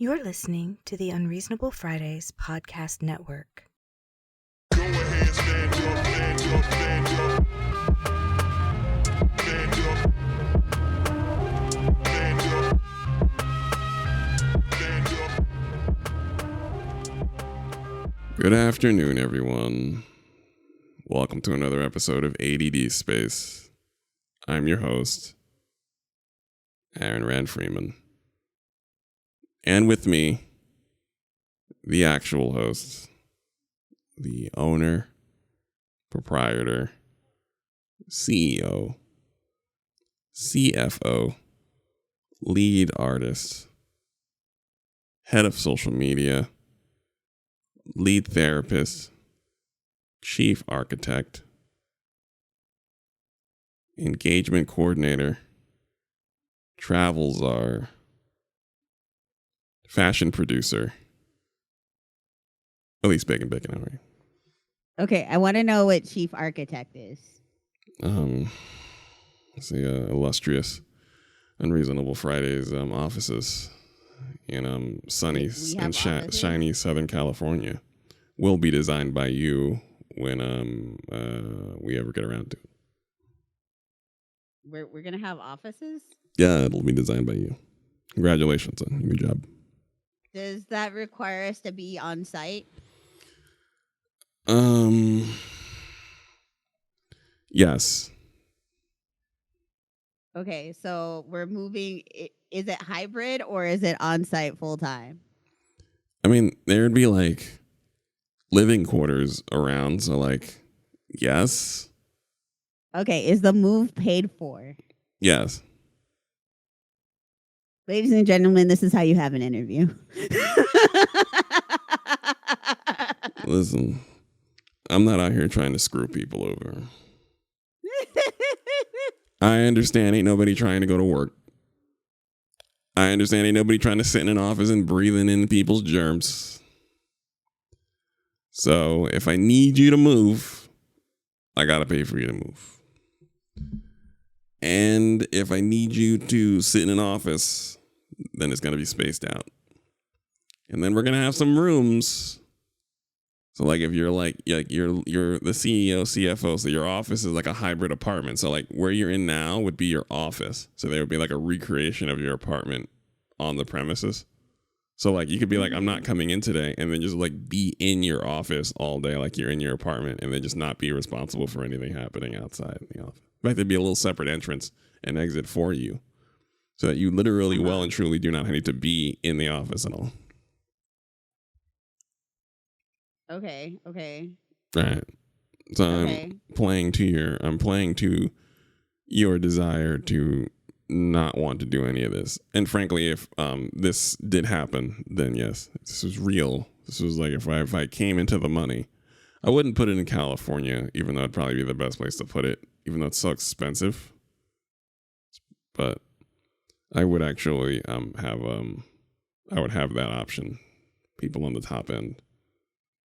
You're listening to the Unreasonable Fridays podcast network. Go ahead, stand up, stand up, stand up. Stand up. Stand up. Stand up. Good afternoon, everyone. Welcome to another episode of AddSpace. I'm your host, Aaron Rand Freeman. And with me, the actual host, the owner, proprietor, CEO, CFO, lead artist, head of social media, lead therapist, chief architect, engagement coordinator, travel czar, fashion producer, Elise Bacon. All right. Okay, I want to know what chief architect is. It's the illustrious Unreasonable Fridays offices in sunny and shiny Southern California. Will be designed by you when we ever get around to it. We're gonna have offices? Yeah, it'll be designed by you. Congratulations on your job. Does that require us to be on site? Yes. Okay, so we're moving. Is it hybrid or is it on site full time? I mean, there'd be like living quarters around, so yes. Okay, is the move paid for? Yes. Ladies and gentlemen, this is how you have an interview. Listen, I'm not out here trying to screw people over. I understand ain't nobody trying to go to work. I understand ain't nobody trying to sit in an office and breathing in people's germs. So if I need you to move, I gotta pay for you to move. And if I need you to sit in an office, then it's gonna be spaced out. And then we're gonna have some rooms. So if you're you're the CEO, CFO, so your office is like a hybrid apartment. So where you're in now would be your office. So there would be a recreation of your apartment on the premises. So you could be I'm not coming in today, and then just be in your office all day you're in your apartment, and then just not be responsible for anything happening outside the office. In fact, there'd be a little separate entrance and exit for you, so that you literally well and truly do not need to be in the office at all. Okay. Right. So I'm playing to your desire to not want to do any of this. And frankly, if this did happen, then yes, this was real. This was if I came into the money, I wouldn't put it in California, even though it'd probably be the best place to put it, even though it's so expensive. But I would actually I would have that option. People on the top end.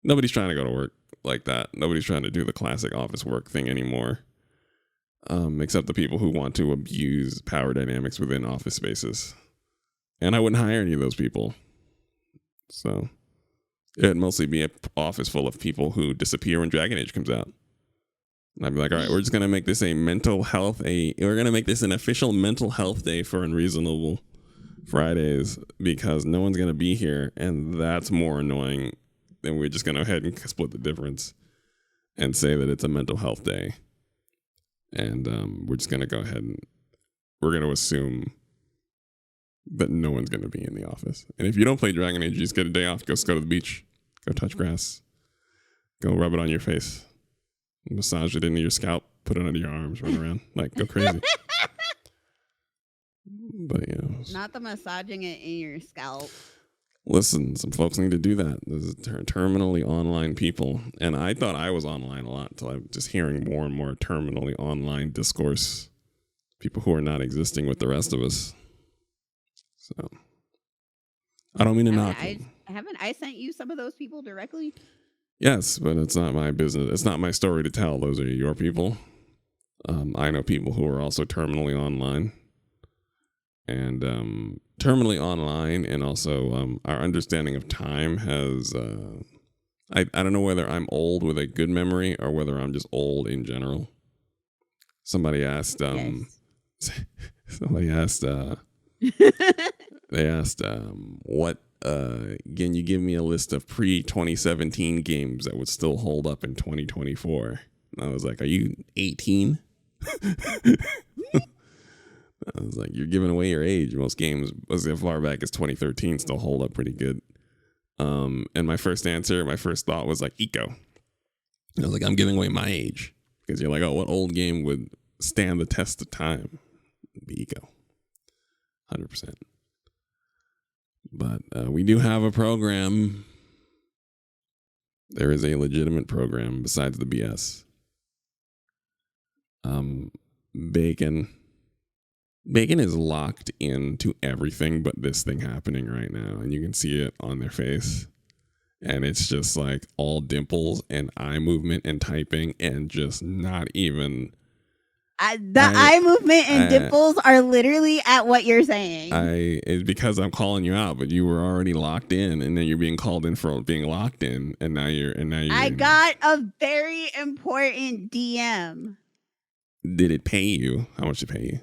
Nobody's trying to go to work like that. Nobody's trying to do the classic office work thing anymore. Except the people who want to abuse power dynamics within office spaces. And I wouldn't hire any of those people. So it'd mostly be an office full of people who disappear when Dragon Age comes out. And I'd be all right, we're just going to make this we're going to make this an official mental health day for Unreasonable Fridays, because no one's going to be here. And that's more annoying. Then we're just going to go ahead and split the difference and say that it's a mental health day. And we're just going to go ahead and we're going to assume that no one's going to be in the office. And if you don't play Dragon Age, you just get a day off. Go to the beach. Go touch grass. Go rub it on your face. Massage it into your scalp. Put it under your arms. Run around. Go crazy. But, Not the massaging it in your scalp. Listen, some folks need to do that. There's terminally online people. And I thought I was online a lot until I'm just hearing more and more terminally online discourse. People who are not existing with the rest of us. So, I don't mean to knock them. Haven't I sent you some of those people directly? Yes, but it's not my business. It's not my story to tell. Those are your people. I know people who are also terminally online. And terminally online, and also our understanding of time has. I don't know whether I'm old with a good memory or whether I'm just old in general. Somebody asked. Yes. Somebody asked. They asked, "What? Can you give me a list of pre-2017 games that would still hold up in 2024?" And I was like, "Are you 18?" I was like, "You're giving away your age. Most games, as far back as 2013, still hold up pretty good." And my first thought was like Eco. I was like, I'm giving away my age because you're like, oh, what old game would stand the test of time? It'd be Eco, 100%. But we do have a program. There is a legitimate program besides the BS. Bacon is locked into everything but this thing happening right now, and you can see it on their face. And it's just like all dimples and eye movement and typing and just not even. Eye movement and dimples are literally at what you're saying. It's because I'm calling you out, but you were already locked in, and then you're being called in for being locked in, and now you're. I got a very important DM. Did it pay you? How much did it pay you?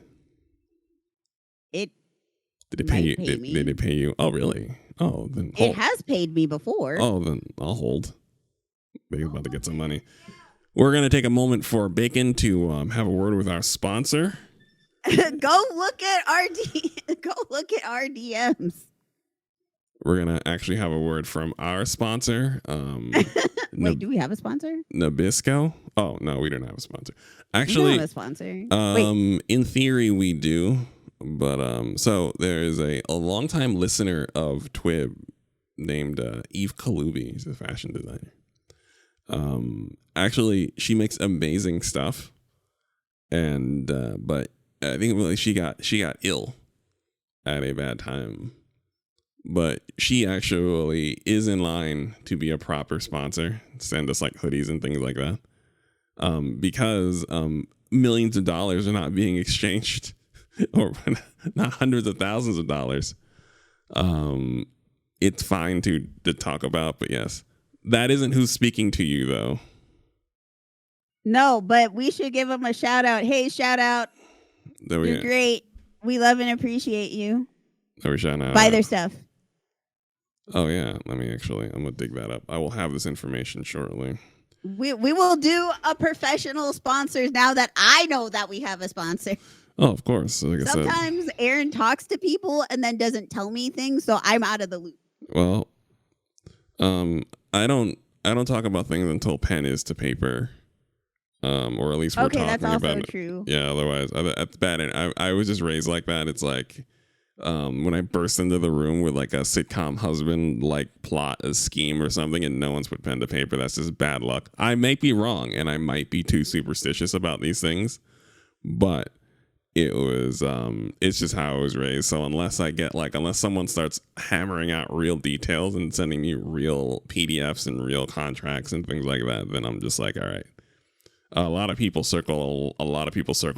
Did it pay you? Did it pay you? Oh, really? Oh, then hold. It has paid me before. Oh, then I'll hold. Bacon's about to get some money. We're gonna take a moment for Bacon to have a word with our sponsor. Go look at our DMs. We're gonna actually have a word from our sponsor. Wait, do we have a sponsor? Nabisco. Oh no, we don't have a sponsor. Actually, we don't have a sponsor. In theory, we do. But so there is a longtime listener of Twib named Eve Kalubi. She's a fashion designer. Actually, she makes amazing stuff, and but I think she got ill at a bad time. But she actually is in line to be a proper sponsor, send us like hoodies and things like that, because millions of dollars are not being exchanged. Or not hundreds of thousands of dollars. It's fine to talk about, but yes, that isn't who's speaking to you, though. No, but we should give them a shout out. Hey, shout out! You're great. We love and appreciate you. We're shouting out. Buy their stuff. Oh yeah, I'm gonna dig that up. I will have this information shortly. We will do a professional sponsors now that I know that we have a sponsor. Oh, of course. Like sometimes Aaron talks to people and then doesn't tell me things, so I'm out of the loop. Well, I don't talk about things until pen is to paper, or at least we're talking about it. Okay, that's also true. Yeah, otherwise that's bad. And I was just raised like that. It's like when I burst into the room with like a sitcom husband like plot a scheme or something, and no one's put pen to paper. That's just bad luck. I might be wrong, and I might be too superstitious about these things, but it's just how I was raised. So unless someone starts hammering out real details and sending me real PDFs and real contracts and things like that, then I'm just like, all right. A lot of people circle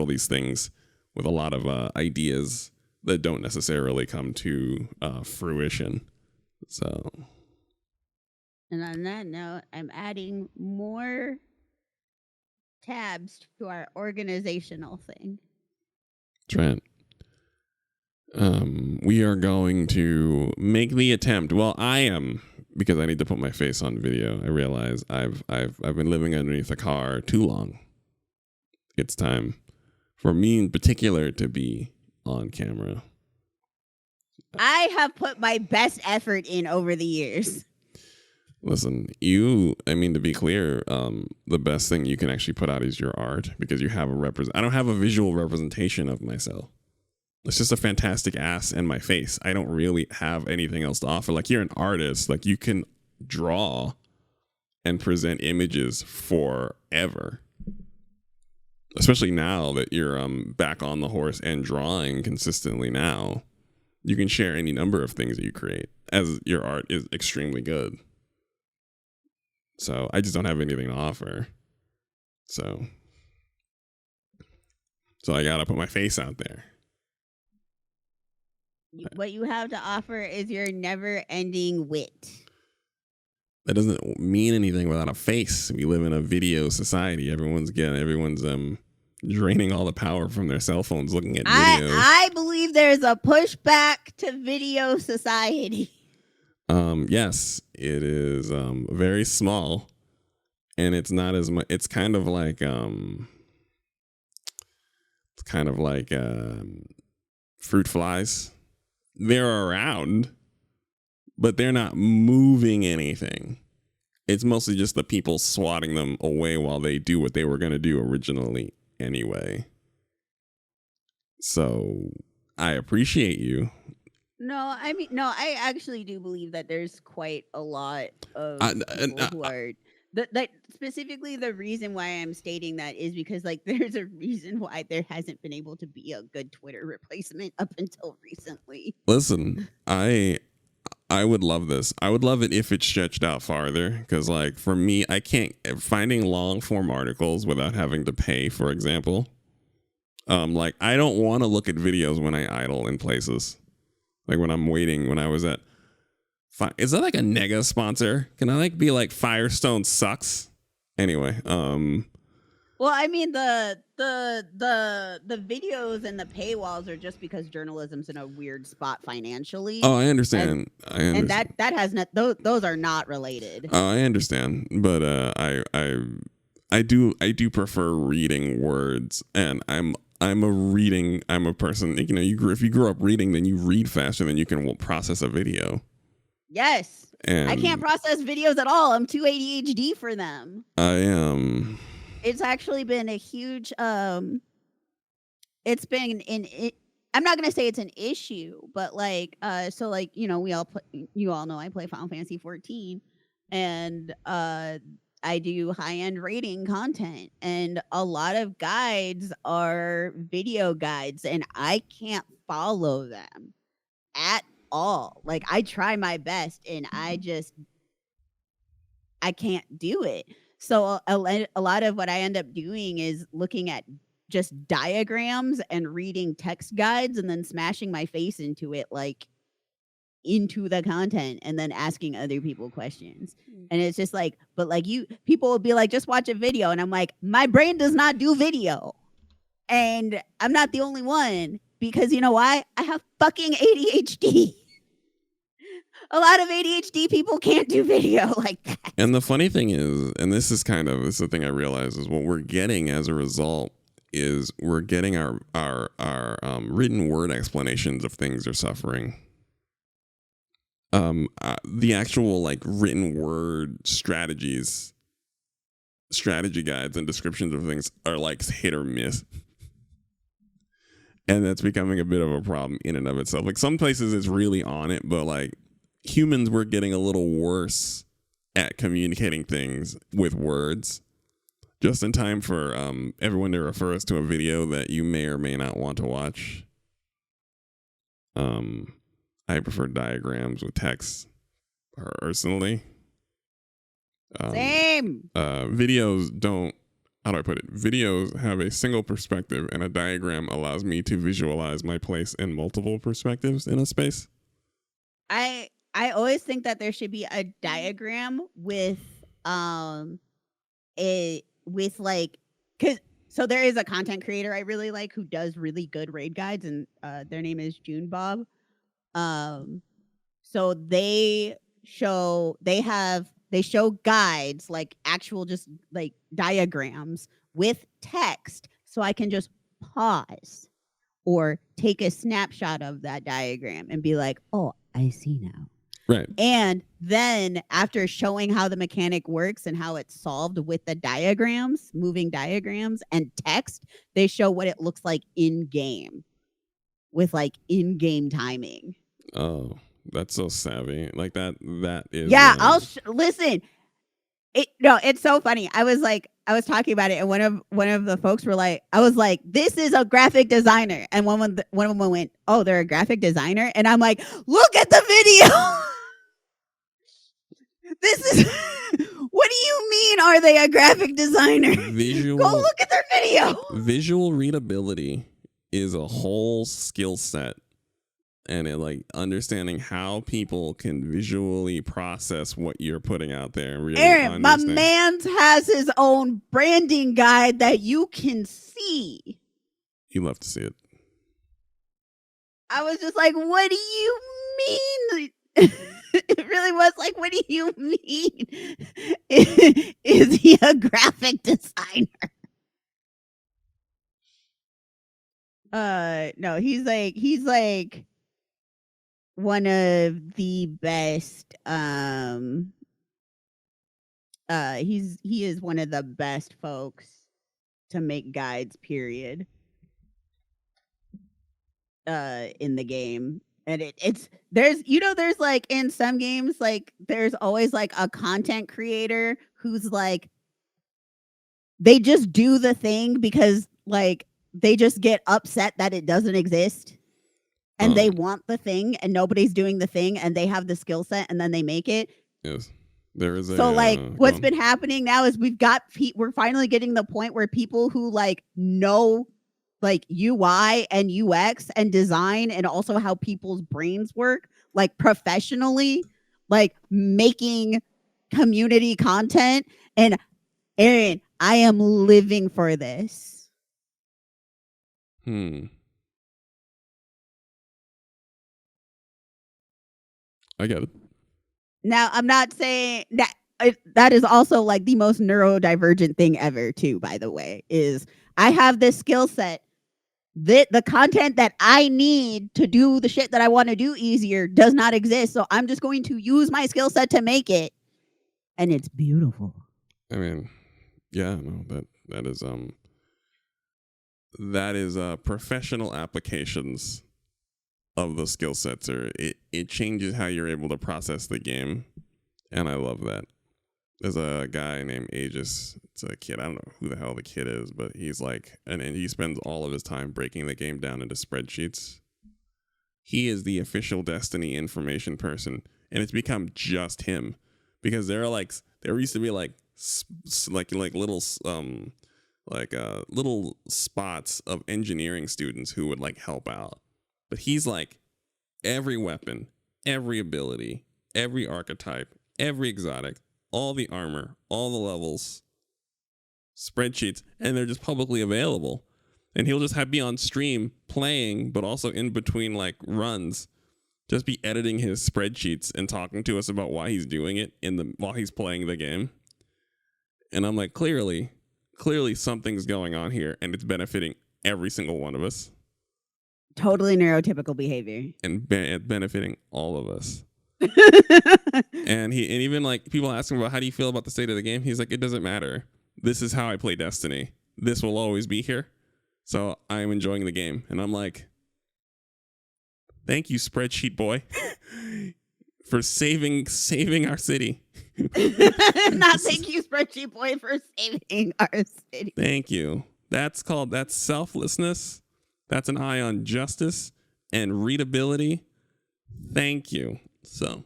these things with a lot of ideas that don't necessarily come to fruition. So, and on that note, I'm adding more tabs to our organizational thing. Trent, we are going to make the attempt. Well, I am, because I need to put my face on video. I realize I've been living underneath a car too long. It's time for me in particular to be on camera. I have put my best effort in over the years. Listen, to be clear, the best thing you can actually put out is your art, because you have I don't have a visual representation of myself. It's just a fantastic ass and my face. I don't really have anything else to offer. Like, you're an artist. Like, you can draw and present images forever. Especially now that you're back on the horse and drawing consistently now. You can share any number of things that you create, as your art is extremely good. So I just don't have anything to offer. So I gotta put my face out there. What you have to offer is your never-ending wit. That doesn't mean anything without a face. We live in a video society. Everyone's draining all the power from their cell phones looking at videos. I believe there's a pushback to video society. Yes, it is very small, and it's not as much. It's kind of like fruit flies. They're around, but they're not moving anything. It's mostly just the people swatting them away while they do what they were going to do originally anyway. So I appreciate you. I actually do believe that there's quite a lot of people who are... That specifically, the reason why I'm stating that is because like there's a reason why there hasn't been able to be a good Twitter replacement up until recently. Listen, I would love this. I would love it if it stretched out farther, because like for me, I can't finding long form articles without having to pay, for example. Like I don't want to look at videos when I idle in places. Like when I'm waiting, when I was at... Is that like a nega sponsor? Can I like be like Firestone sucks? Anyway, well, I mean the videos and the paywalls are just because journalism's in a weird spot financially. Oh, I understand. And that has not... those are not related. Oh, I understand. But I do prefer reading words, and I'm a person, you know, if you grew up reading, then you read faster than you can process a video. Yes. And I can't process videos at all. I'm too ADHD for them. I am. It's actually been a huge it's been I'm not going to say it's an issue, but like so like, you know, you all know I play Final Fantasy 14, and I do high-end rating content, and a lot of guides are video guides, and I can't follow them at all. Like I try my best, and I can't do it. So a lot of what I end up doing is looking at just diagrams and reading text guides, and then smashing my face into it, like into the content, and then asking other people questions. And it's just like, but like people will be like, just watch a video. And I'm like, my brain does not do video. And I'm not the only one, because you know why? I have fucking ADHD. A lot of ADHD people can't do video like that. And the funny thing is, and this is the thing I realize, is what we're getting as a result is we're getting our written word explanations of things are suffering. The actual like written word strategy guides and descriptions of things are like hit or miss. And that's becoming a bit of a problem in and of itself. Like some places it's really on it, but like humans were getting a little worse at communicating things with words, just in time for everyone to refer us to a video that you may or may not want to watch. I prefer diagrams with text personally. Same. Videos don't... How do I put it? Videos have a single perspective, and a diagram allows me to visualize my place in multiple perspectives in a space. I always think that there should be a diagram with so there is a content creator I really like who does really good raid guides, and their name is June Bob. So they show guides, like actual just like diagrams with text, so I can just pause or take a snapshot of that diagram and be like, oh, I see now. Right. And then after showing how the mechanic works and how it's solved with the diagrams, moving diagrams and text, they show what it looks like in game with like in-game timing. Oh, that's so savvy. Like that is... Yeah, listen. It's so funny. I was talking about it, and one of the folks were like, I was like, this is a graphic designer. And one of them went, oh, they're a graphic designer? And I'm like, look at the video. This is... What do you mean, are they a graphic designer? Go look at their video. Visual readability is a whole skill set and it like understanding how people can visually process what you're putting out there and really Aaron, my understand. man's has his own branding guide that you can see. You love to see it. I was just like, what do you mean? It really was like, what do you mean? Is he a graphic designer? No, he's like one of the best. He is one of the best folks to make guides, period. In the game. And it's there's like in some games, like there's always like a content creator who's like they just do the thing because like they just get upset that it doesn't exist and they want the thing and nobody's doing the thing and they have the skill set and then they make it. Yes. There is a so like what's been happening now is we're finally getting the point where people who like know like UI and UX and design and also how people's brains work, like professionally, like making community content. And Aaron, I am living for this. I get it. Now, I'm not saying that that is also like the most neurodivergent thing ever, too, by the way, is I have this skill set. The content that I need to do the shit that I want to do easier does not exist. So I'm just going to use my skill set to make it. And it's beautiful. I mean, yeah, no, that is professional applications of the skill sets, or it changes how you're able to process the game. And I love that. There's a guy named Aegis. It's a kid. I don't know who the hell the kid is, but he's like, and he spends all of his time breaking the game down into spreadsheets. He is the official Destiny information person, and it's become just him because there used to be like little little spots of engineering students who would like help out, but he's like every weapon, every ability, every archetype, every exotic, all the armor, all the levels, spreadsheets, and they're just publicly available. And he'll just be on stream playing, but also in between like runs, just be editing his spreadsheets and talking to us about why he's doing it while he's playing the game. And I'm like, clearly something's going on here, and it's benefiting every single one of us. Totally neurotypical behavior. And benefiting all of us. and even like people ask him about how do you feel about the state of the game, he's like, it doesn't matter, this is how I play Destiny, this will always be here, so I'm enjoying the game. And I'm like, thank you, spreadsheet boy, for saving our city. Not thank you, spreadsheet boy, for saving our city. Thank you. That's selflessness. That's an eye on justice and readability. Thank you. So,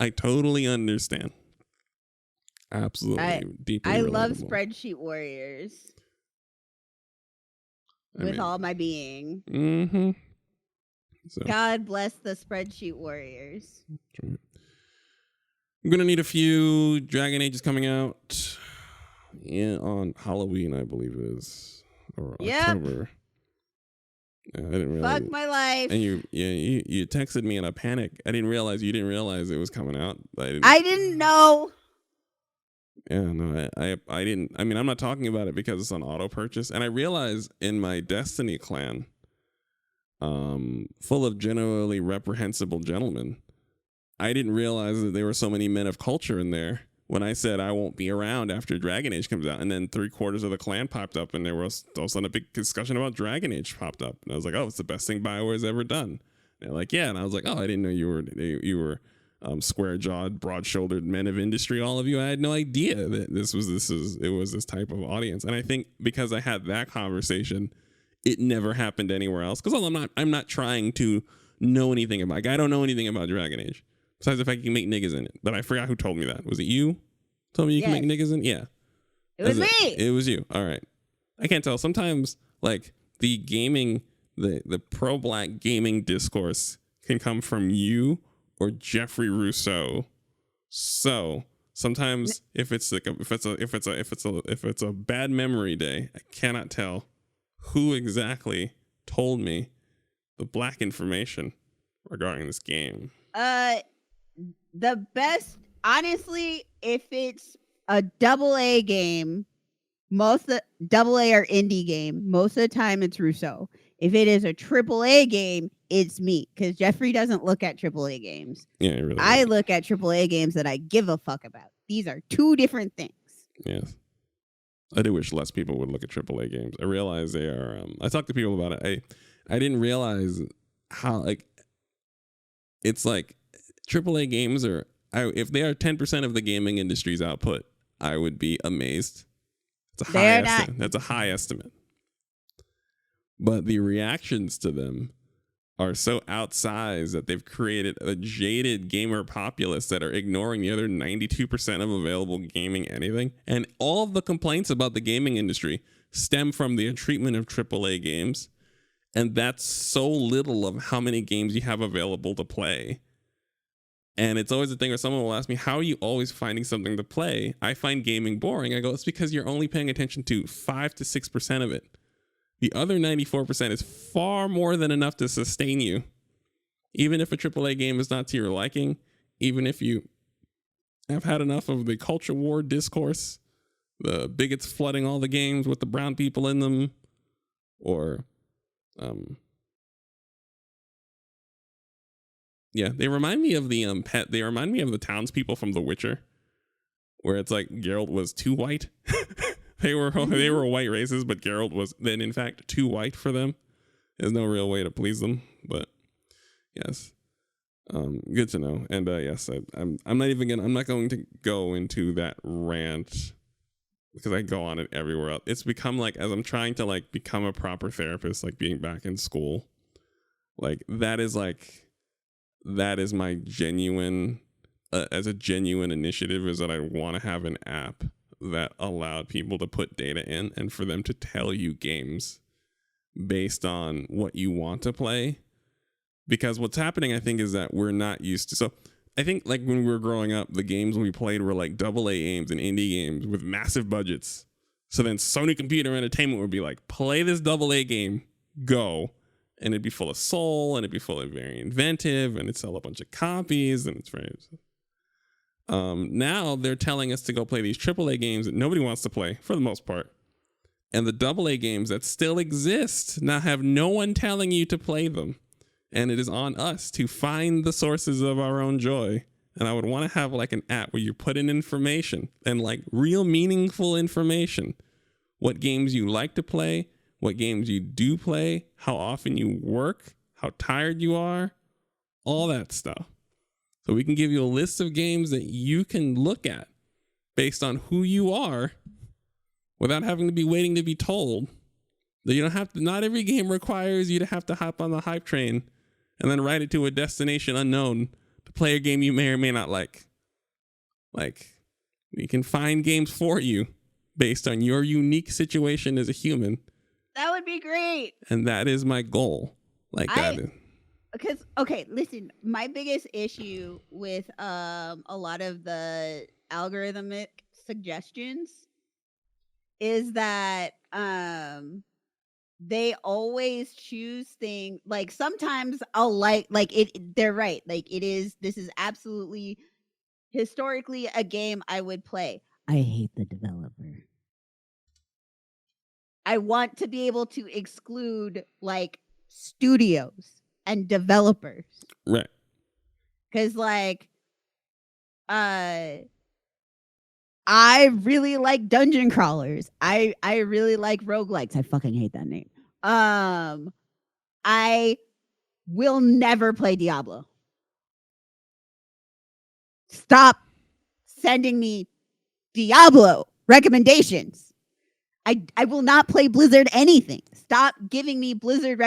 I totally understand. Absolutely. Deeply I love relatable. spreadsheet warriors. I with mean, all my being. Mm-hmm. So, God bless the spreadsheet warriors. I'm going to need a few Dragon Ages coming out on Halloween, I believe it is. Or October. I didn't realize. Fuck my life. And you texted me in a panic. I didn't realize you didn't realize it was coming out. I didn't know. Yeah, no, I didn't. I mean, I'm not talking about it because it's on auto purchase. And I realize in my Destiny clan, full of generally reprehensible gentlemen, I didn't realize that there were so many men of culture in there when I said I won't be around after Dragon Age comes out. And then 3/4 of the clan popped up, and there was all of a sudden a big discussion about Dragon Age popped up. And I was like, oh, it's the best thing BioWare's ever done. And they're like, yeah. And I was like, oh, I didn't know you were square-jawed, broad-shouldered men of industry, all of you. I had no idea that it was this type of audience. And I think because I had that conversation, it never happened anywhere else. Because I'm not trying to know anything about. I don't know anything about Dragon Age besides the fact you can make niggas in it. But I forgot who told me that. Was it you? Told me you can make niggas in? Yeah. It was me. It was you. All right. I can't tell. Sometimes like the gaming, the pro-black gaming discourse can come from you or Jeffrey Rousseau. So sometimes if it's a bad memory day, I cannot tell who exactly told me the black information regarding this game. The best, honestly, if it's a AA game, most of the AA or indie game, most of the time it's Rousseau. If it is a AAA game, it's me, because Jeffrey doesn't look at AAA games. Yeah, really. I look at AAA games that I give a fuck about. These are two different things. Yes. I do wish less people would look at AAA games. I realize they are. I talked to people about it. I didn't realize how like it's like AAA games are. If they are 10% of the gaming industry's output, I would be amazed. It's a high estimate. That's a high estimate. But the reactions to them are so outsized that they've created a jaded gamer populace that are ignoring the other 92% of available gaming anything. And all of the complaints about the gaming industry stem from the treatment of AAA games. And that's so little of how many games you have available to play. And it's always a thing where someone will ask me, how are you always finding something to play? I find gaming boring. I go, it's because you're only paying attention to 5 to 6% of it. The other 94% is far more than enough to sustain you. Even if a AAA game is not to your liking, even if you have had enough of the culture war discourse, the bigots flooding all the games with the brown people in them, or yeah, they remind me of the they remind me of the townspeople from The Witcher, where it's like Geralt was too white. They were white races, but Geralt was then in fact too white for them. There's no real way to please them, but yes, good to know. And yes, I'm not going to go into that rant because I go on it everywhere else. It's become like, as I'm trying to like become a proper therapist, like being back in school, like that is my genuine as a genuine initiative is that I want to have an app that allowed people to put data in and for them to tell you games based on what you want to play. Because what's happening, I think, is that we're not used to. So I think like when we were growing up, the games we played were like AA games and indie games with massive budgets. So then Sony Computer Entertainment would be like, play this AA game, go. And it'd be full of soul and it'd be full of very inventive and it'd sell a bunch of copies and it's very... now they're telling us to go play these AAA games that nobody wants to play for the most part. And the AA games that still exist now have no one telling you to play them. And it is on us to find the sources of our own joy. And I would want to have like an app where you put in information and like real meaningful information. What games you like to play, what games you do play, how often you work, how tired you are, all that stuff. So we can give you a list of games that you can look at based on who you are without having to be waiting to be told that you don't have to, not every game requires you to have to hop on the hype train and then ride it to a destination unknown to play a game you may or may not like. Like, we can find games for you based on your unique situation as a human. That would be great. And that is my goal. Like that is. Because, okay, listen, my biggest issue with a lot of the algorithmic suggestions is that they always choose things like sometimes I'll like it. They're right. Like this is absolutely historically a game I would play. I hate the developer. I want to be able to exclude like studios and developers. Right. Because like I really like dungeon crawlers. I really like roguelikes. I fucking hate that name. I will never play Diablo. Stop sending me Diablo recommendations. I will not play Blizzard anything. Stop giving me Blizzard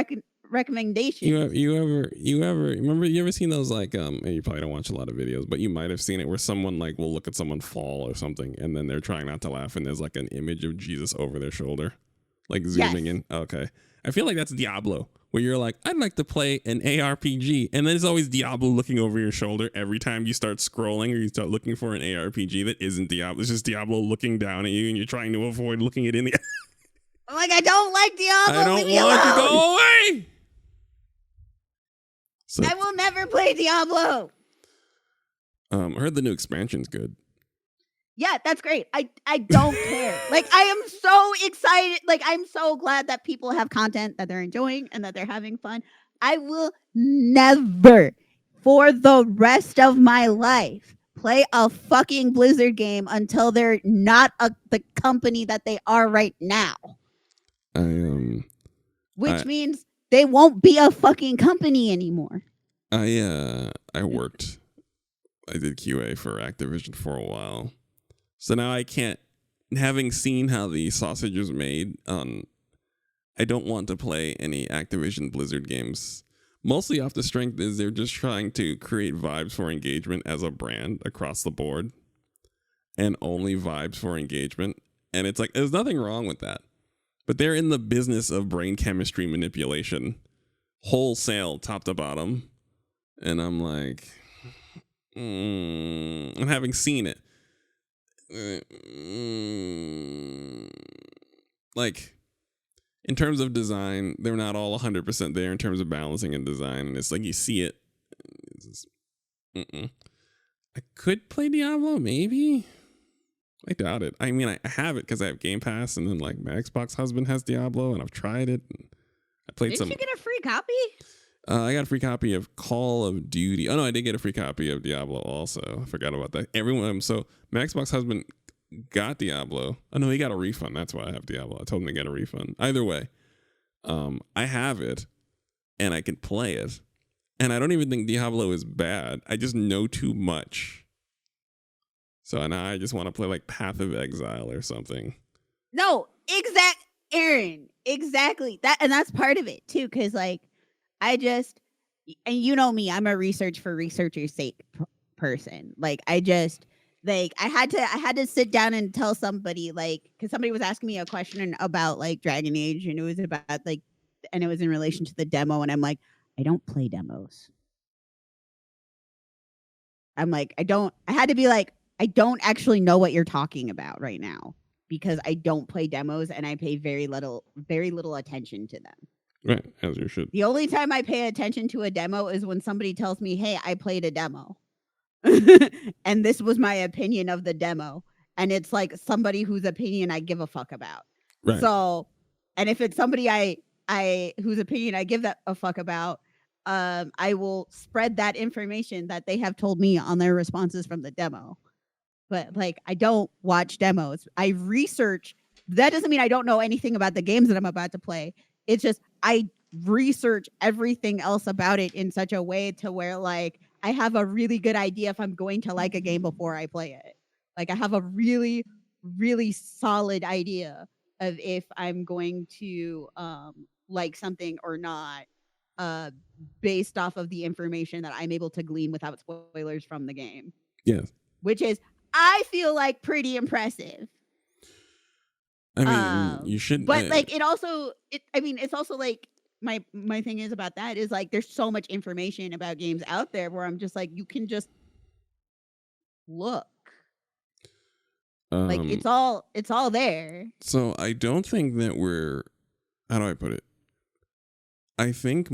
recommendations. You ever seen those like and you probably don't watch a lot of videos, but you might have seen it where someone like will look at someone fall or something and then they're trying not to laugh and there's like an image of Jesus over their shoulder, like zooming in. Okay. I feel like that's Diablo, where you're like, I'd like to play an ARPG, and then there's always Diablo looking over your shoulder every time you start scrolling or you start looking for an ARPG that isn't Diablo. It's just Diablo looking down at you, and you're trying to avoid looking it in the. I'm like, I don't like Diablo. I don't Leave me want to alone. go away. So I will never play Diablo. I heard the new expansion's good. Yeah, that's great. I don't care. Like, I am so excited. Like, I'm so glad that people have content that they're enjoying and that they're having fun. I will never, for the rest of my life, play a fucking Blizzard game until they're not the company that they are right now. Which means they won't be a fucking company anymore. I worked. I did QA for Activision for a while. So now I can't, having seen how the sausage is made, I don't want to play any Activision Blizzard games. Mostly off the strength is they're just trying to create vibes for engagement as a brand across the board. And only vibes for engagement. And it's like, there's nothing wrong with that. But they're in the business of brain chemistry manipulation. Wholesale, top to bottom. And I'm like, and having seen it, like in terms of design, they're not all 100% there in terms of balancing and design, and it's like you see it. Just, I could play Diablo, maybe. I doubt it. I mean, I have it because I have Game Pass, and then like my Xbox husband has Diablo, and I've tried it. And I played Didn't you get a free copy? I got a free copy of Call of Duty. Oh no, I did get a free copy of Diablo also. I forgot about that. Everyone, so my Xbox husband got Diablo. Oh no, he got a refund. That's why I have Diablo. I told him to get a refund. Either way, I have it and I can play it. And I don't even think Diablo is bad. I just know too much. So now I just want to play like Path of Exile or something. No, Aaron, exactly. That's part of it too, because like and you know me, I'm a research for researcher's sake person. Like I had to sit down and tell somebody, like, because somebody was asking me a question about like Dragon Age, and it was about like, and it was in relation to the demo, and I'm like, I don't play demos. I'm like, I had to be like, I don't actually know what you're talking about right now because I don't play demos and I pay very little attention to them. Right, as you should. The only time I pay attention to a demo is when somebody tells me, hey, I played a demo. And this was my opinion of the demo. And it's like somebody whose opinion I give a fuck about. Right. So, and if it's somebody I whose opinion I give a fuck about, I will spread that information that they have told me on their responses from the demo. But like, I don't watch demos. I research. That doesn't mean I don't know anything about the games that I'm about to play. It's just I research everything else about it in such a way to where like I have a really good idea if I'm going to like a game before I play it. Like I have a really, really solid idea of if I'm going to like something or not, based off of the information that I'm able to glean without spoilers from the game. Yes. Which is, I feel like, pretty impressive. I mean, you should. But like, it's also like my thing is about that is like, there's so much information about games out there where I'm just like, you can just look. Like it's all there. So I don't think that how do I put it? I think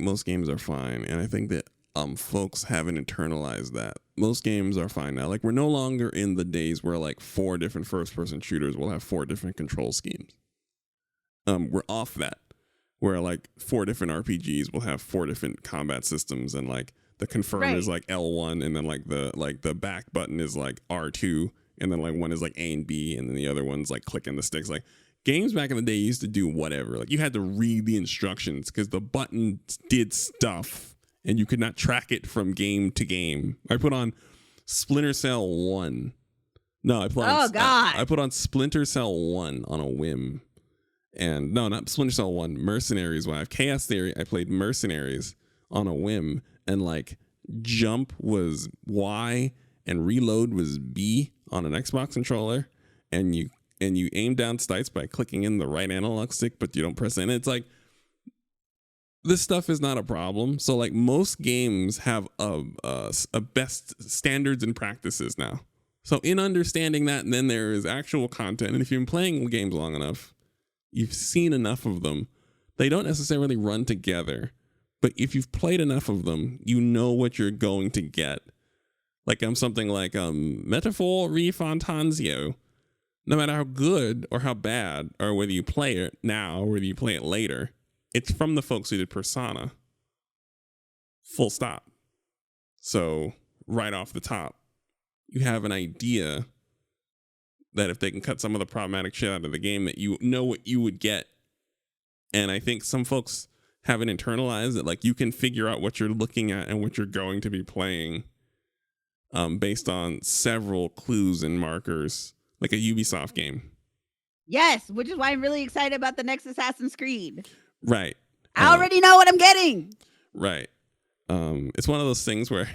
most games are fine, and I think that folks haven't internalized that. Most games are fine now. Like we're no longer in the days where like 4 different first-person shooters will have 4 different control schemes. We're off that, where like 4 different RPGs will have 4 different combat systems, and like the confirm is like L1, and then like the back button is like R2, and then like one is like A and B, and then the other one's like clicking the sticks. Like games back in the day used to do whatever. Like you had to read the instructions because the button did stuff, and you could not track it from game to game. I put on Splinter Cell 1. No, I put on Splinter Cell 1 on a whim. And no, not Splinter Cell 1, Mercenaries. When I have Chaos Theory, I played Mercenaries on a whim, and like jump was Y and reload was B on an Xbox controller, and you aim down sights by clicking in the right analog stick, but you don't press it. And it's like this stuff is not a problem. So like most games have a best standards and practices now. So in understanding that, and then there is actual content. And if you've been playing games long enough, you've seen enough of them. They don't necessarily run together, but if you've played enough of them, you know what you're going to get. Like something like Metaphor Refantanzio. No matter how good or how bad, or whether you play it now or whether you play it later, it's from the folks who did Persona. Full stop. So right off the top, you have an idea that if they can cut some of the problematic shit out of the game, that you know what you would get. And I think some folks haven't internalized that, like, you can figure out what you're looking at and what you're going to be playing based on several clues and markers, like a Ubisoft game. Yes, which is why I'm really excited about the next Assassin's Creed. Right. I already know what I'm getting. Right. It's one of those things where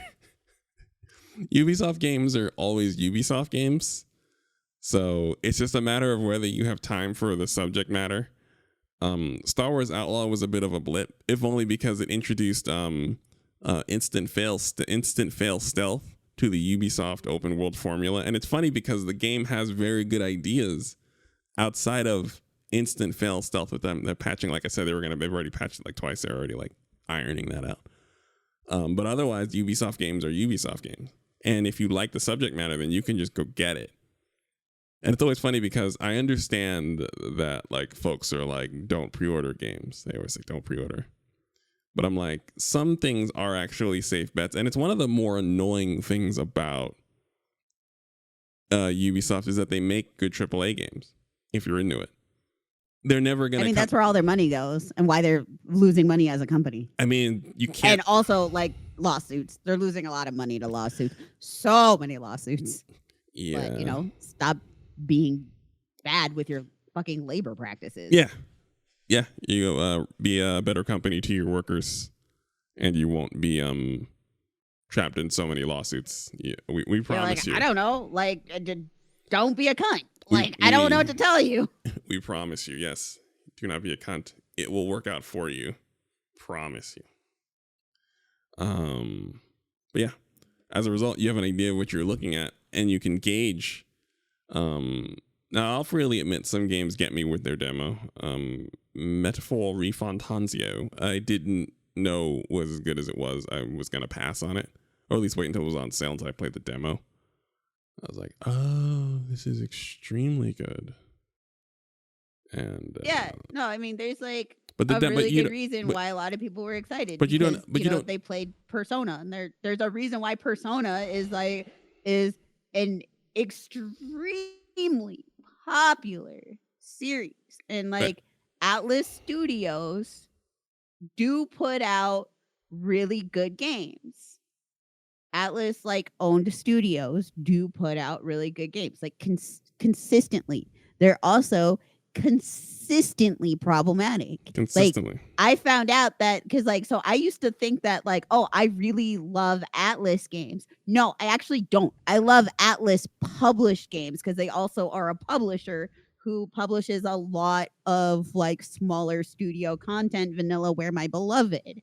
Ubisoft games are always Ubisoft games. So it's just a matter of whether you have time for the subject matter. Star Wars Outlaw was a bit of a blip, if only because it introduced instant fail stealth to the Ubisoft open world formula. And it's funny because the game has very good ideas outside of instant fail stealth with them. They're patching, like I said, they've already patched it like twice. They're already like ironing that out. But otherwise, Ubisoft games are Ubisoft games. And if you like the subject matter, then you can just go get it. And it's always funny because I understand that like folks are like, don't pre-order games. They always say don't pre-order. But I'm like, some things are actually safe bets. And it's one of the more annoying things about Ubisoft is that they make good AAA games if you're into it. They're never going to... I mean, that's where all their money goes and why they're losing money as a company. I mean, you can't... And also, like, lawsuits. They're losing a lot of money to lawsuits. So many lawsuits. Yeah. But, you know, stop being bad with your fucking labor practices. Yeah. Yeah. You be a better company to your workers and you won't be trapped in so many lawsuits. Yeah, we promise you. I don't know. Like, don't be a cunt. Like, I don't know what to tell you. We promise you, yes. Do not be a cunt. It will work out for you. Promise you. But yeah, as a result, you have an idea of what you're looking at, and you can gauge. Now, I'll freely admit some games get me with their demo. Metaphor Refantanzio, I didn't know was as good as it was. I was going to pass on it, or at least wait until it was on sale until I played the demo. I was like, oh, this is extremely good. And yeah, no, I mean, there's like but the, a really good but reason why a lot of people were excited. But because, you don't. They played Persona, and there's a reason why Persona is an extremely popular series, and like Atlas Studios do put out really good games. Atlas like owned studios do put out really good games, like consistently. They're also consistently problematic. Consistently. Like, I found out that because like, so I used to think that like, oh, I really love Atlas games. No, I actually don't. I love Atlas published games because they also are a publisher who publishes a lot of like smaller studio content, Vanillaware, my beloved.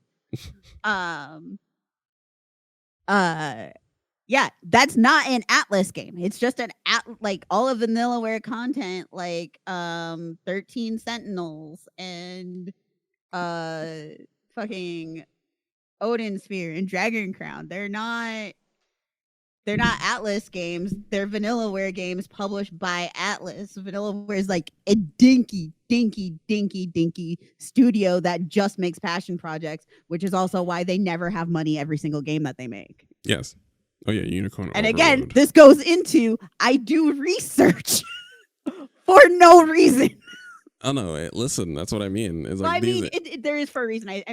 Yeah, that's not an Atlas game. It's just like all of Vanillaware content, like 13 Sentinels and fucking Odin Sphere and Dragon Crown. They're not Atlas games. They're Vanillaware games published by Atlas. Vanillaware is like a dinky studio that just makes passion projects, which is also why they never have money every single game that they make. Yes. Oh yeah, Unicorn. And Overload. again, this goes into I do research for no reason. Oh no! Listen, that's what I mean. It's like there is for a reason.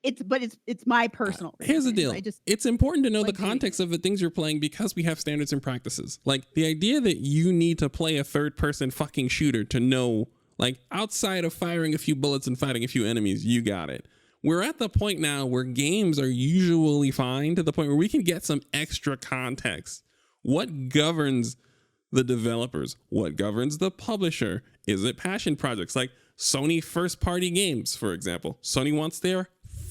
It's my personal. Here's the deal. It's important to know like the context of the things you're playing because we have standards and practices. Like the idea that you need to play a third-person fucking shooter to know, like outside of firing a few bullets and fighting a few enemies, you got it. We're at the point now where games are usually fine to the point where we can get some extra context. What governs the developers? What governs the publisher? Is it passion projects like Sony first party games, for example? Sony wants their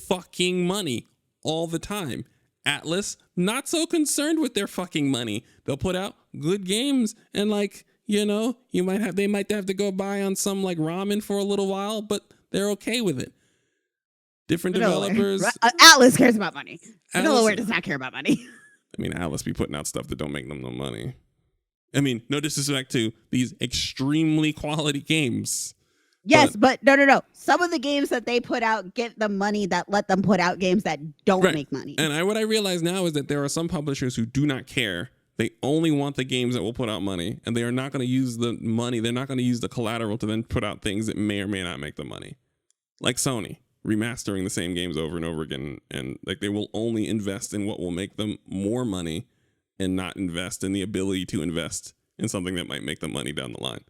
fucking money all the time. Atlas, not so concerned with their fucking money. They'll put out good games and like, you know, they might have to go buy on some like ramen for a little while, but they're okay with it. Different developers. Atlas cares about money. Atlas, Vanillaware does not care about money. I mean, Atlas be putting out stuff that don't make them no money. I mean, no disrespect to these extremely quality games. Yes, but no. Some of the games that they put out get the money that let them put out games that don't make money. And what I realize now is that there are some publishers who do not care. They only want the games that will put out money, and they are not going to use the money. They're not going to use the collateral to then put out things that may or may not make the money. Like Sony, remastering the same games over and over again. And like they will only invest in what will make them more money and not invest in the ability to invest in something that might make them money down the line.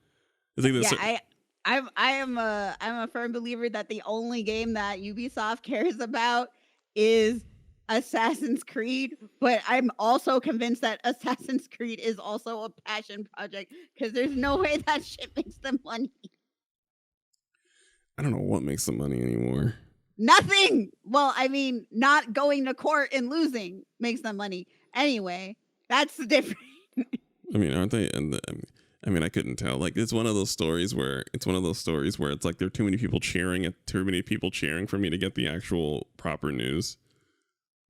I'm a firm believer that the only game that Ubisoft cares about is Assassin's Creed, but I'm also convinced that Assassin's Creed is also a passion project because there's no way that shit makes them money. I don't know what makes them money anymore. Nothing. Well, I mean, not going to court and losing makes them money. Anyway, that's the difference. I mean, aren't they? I mean, I couldn't tell. Like, it's one of those stories where it's like there are too many people cheering for me to get the actual proper news.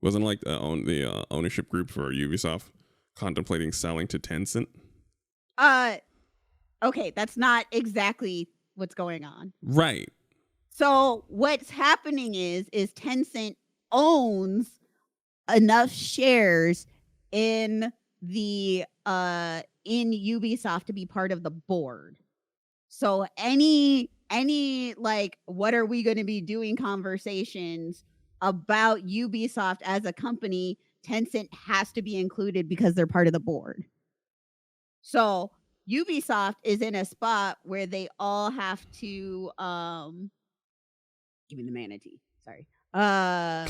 Wasn't like the ownership group for Ubisoft contemplating selling to Tencent? Okay, that's not exactly what's going on. Right. So what's happening is Tencent owns enough shares in the in Ubisoft to be part of the board. So any like what are we going to be doing conversations about Ubisoft as a company, Tencent has to be included because they're part of the board. So Ubisoft is in a spot where they all have to give me the manatee. Sorry. A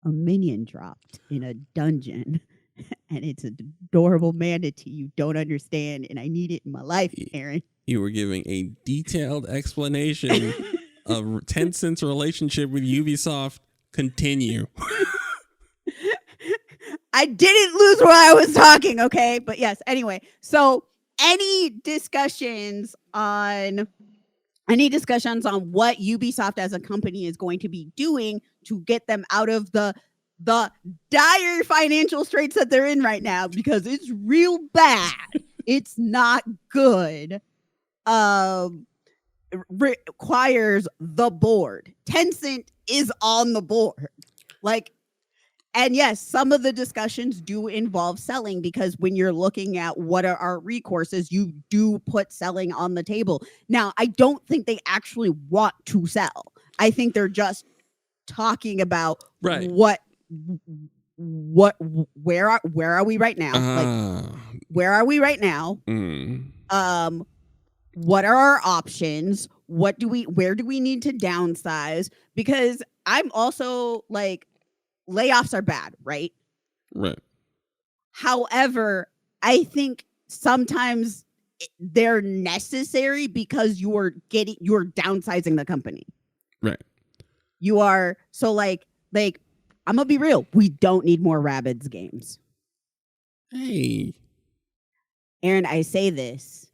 minion dropped in a dungeon and it's an adorable manatee you don't understand and I need it in my life, Aaron. You were giving a detailed explanation of Tencent's relationship with Ubisoft. Continue. I didn't lose where I was talking, okay? But yes, anyway. So any discussions on what Ubisoft as a company is going to be doing to get them out of the dire financial straits that they're in right now, because it's real bad. It's not good. Requires the board. Tencent is on the board. Like, and yes, some of the discussions do involve selling because when you're looking at what are our recourses, you do put selling on the table. Now, I don't think they actually want to sell. I think they're just talking about where are we right now? Like, where are we right now? What are our options? Where do we need to downsize? Because I'm also like, layoffs are bad, right? Right. However, I think sometimes they're necessary because you're downsizing the company. Right. You are so like I'm gonna be real. We don't need more Rabbids games. Hey, Aaron, I say this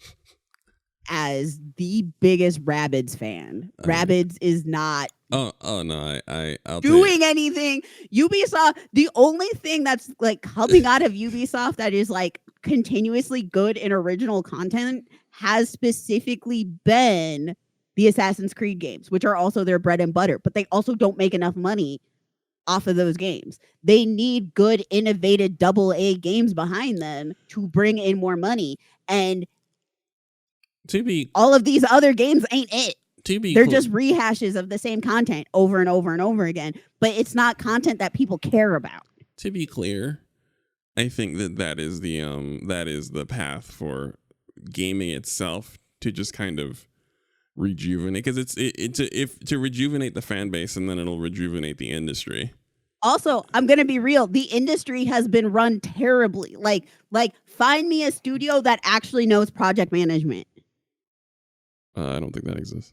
as the biggest Rabbids fan. Rabbids is not no, I'll doing anything. Ubisoft, the only thing that's like coming out of Ubisoft that is like continuously good in original content has specifically been the Assassin's Creed games, which are also their bread and butter, but they also don't make enough money off of those games. They need good, innovative AA games behind them to bring in more money. And all of these other games ain't it. They're just rehashes of the same content over and over and over again, but it's not content that people care about. To be clear, I think that is the path for gaming itself to just kind of rejuvenate, because it's to rejuvenate the fan base, and then it'll rejuvenate the industry. Also, I'm going to be real. The industry has been run terribly. Like find me a studio that actually knows project management. I don't think that exists.